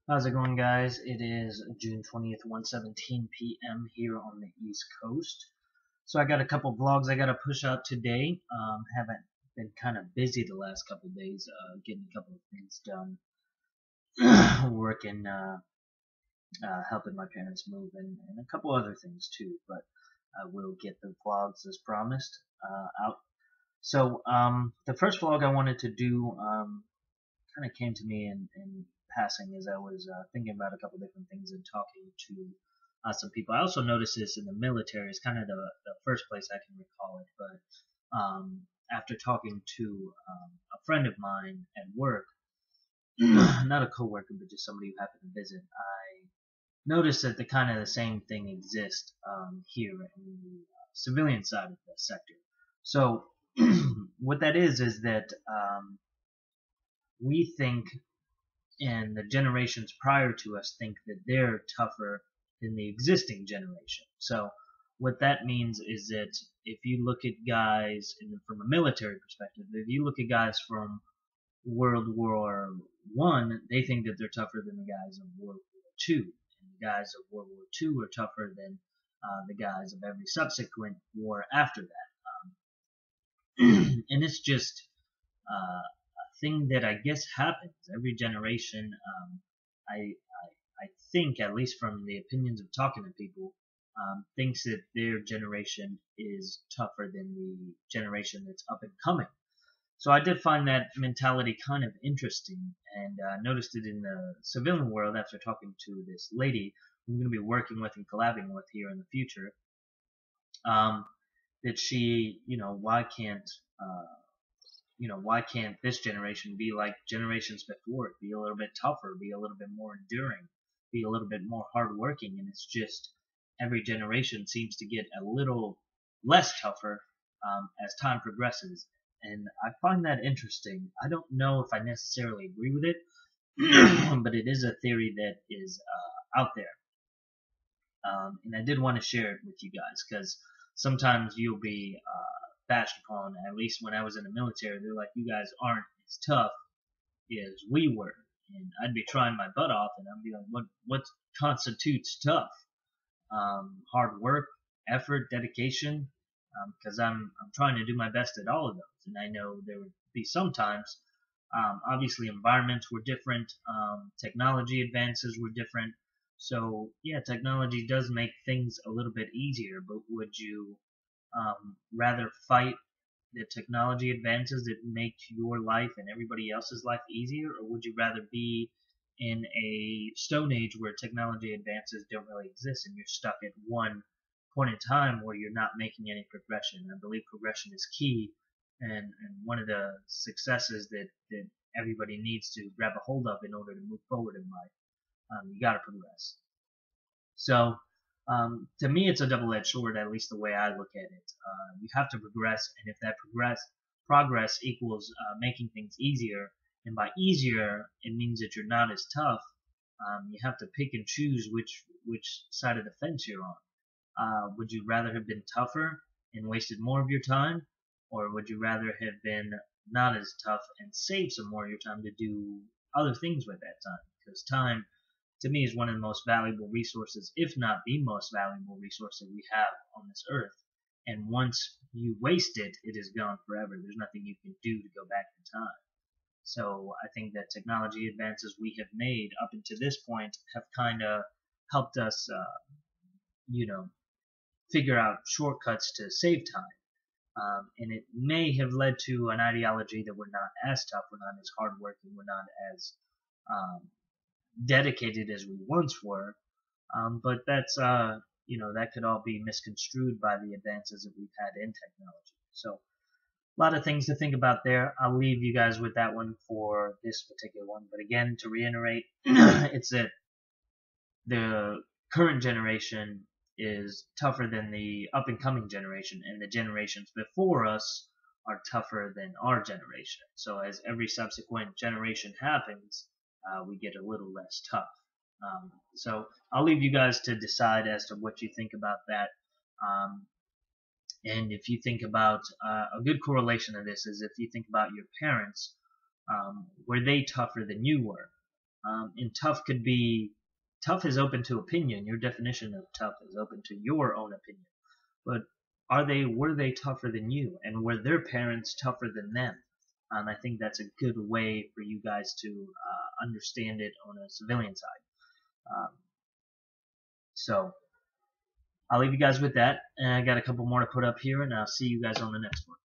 How's it going, guys? It is June 20th, 1:17 p.m. here on the East Coast. So I got a couple vlogs I got to push out today. Haven't been kind of busy the last couple of days, getting a couple of things done, working, helping my parents move, and a couple other things too. But I will get the vlogs as promised out. So the first vlog I wanted to do kind of came to me in passing as I was thinking about a couple different things and talking to some people. I also noticed this in the military. It's kind of the first place I can recall it, but after talking to a friend of mine at work, not a coworker, but just somebody who happened to visit, I noticed that the kind of the same thing exists here in the civilian side of the sector. So what that is that we think and the generations prior to us think that they're tougher than the existing generation. So what that means is that if you look at guys from a military perspective, if you look at guys from World War One, they think that they're tougher than the guys of World War Two, and the guys of World War Two are tougher than the guys of every subsequent war after that. And it's just thing that I guess happens every generation. I think, at least from the opinions of talking to people, thinks that their generation is tougher than the generation that's up and coming. So I did find that mentality kind of interesting, and noticed it in the civilian world after talking to this lady who I'm going to be working with and collabing with here in the future. Um, that she, why can't this generation be like generations before? Be a little bit tougher, be a little bit more enduring, be a little bit more hardworking. And it's just every generation seems to get a little less tougher as time progresses. And I find that interesting. I don't know if I necessarily agree with it, but it is a theory that is out there. And I did want to share it with you guys because sometimes you'll be bashed upon. At least when I was in the military, they're like, "You guys aren't as tough as we were," and I'd be trying my butt off, and I'd be like, "What constitutes tough? Hard work, effort, dedication." Because I'm trying to do my best at all of those, and I know there would be sometimes. Obviously, environments were different. Technology advances were different. So yeah, technology does make things a little bit easier. But would you rather fight the technology advances that make your life and everybody else's life easier, or would you rather be in a stone age where technology advances don't really exist and you're stuck at one point in time where you're not making any progression? I believe progression is key, and one of the successes that everybody needs to grab a hold of in order to move forward in life. You got to progress. So to me, it's a double-edged sword, at least the way I look at it. You have to progress, and if that progress equals making things easier, and by easier, it means that you're not as tough. You have to pick and choose which side of the fence you're on. Would you rather have been tougher and wasted more of your time, or would you rather have been not as tough and save some more of your time to do other things with that time? Because time to me is one of the most valuable resources, if not the most valuable resource that we have on this earth. And once you waste it, it is gone forever. There's nothing you can do to go back in time. So I think that technology advances we have made up until this point have kind of helped us, you know, figure out shortcuts to save time. And it may have led to an ideology that we're not as tough, we're not as hardworking, we're not as dedicated as we once were. But that's that could all be misconstrued by the advances that we've had in technology. So a lot of things to think about there. I'll leave you guys with that one for this particular one. But again, to reiterate, it's that the current generation is tougher than the up and coming generation, and the generations before us are tougher than our generation. So as every subsequent generation happens, we get a little less tough. So I'll leave you guys to decide as to what you think about that. Um, and if you think about a good correlation of this is if you think about your parents, were they tougher than you were? And tough is open to opinion. Your definition of tough is open to your own opinion. But were they tougher than you, and were their parents tougher than them? I think that's a good way for you guys to understand it on a civilian side. So I'll leave you guys with that, and I got a couple more to put up here, and I'll see you guys on the next one.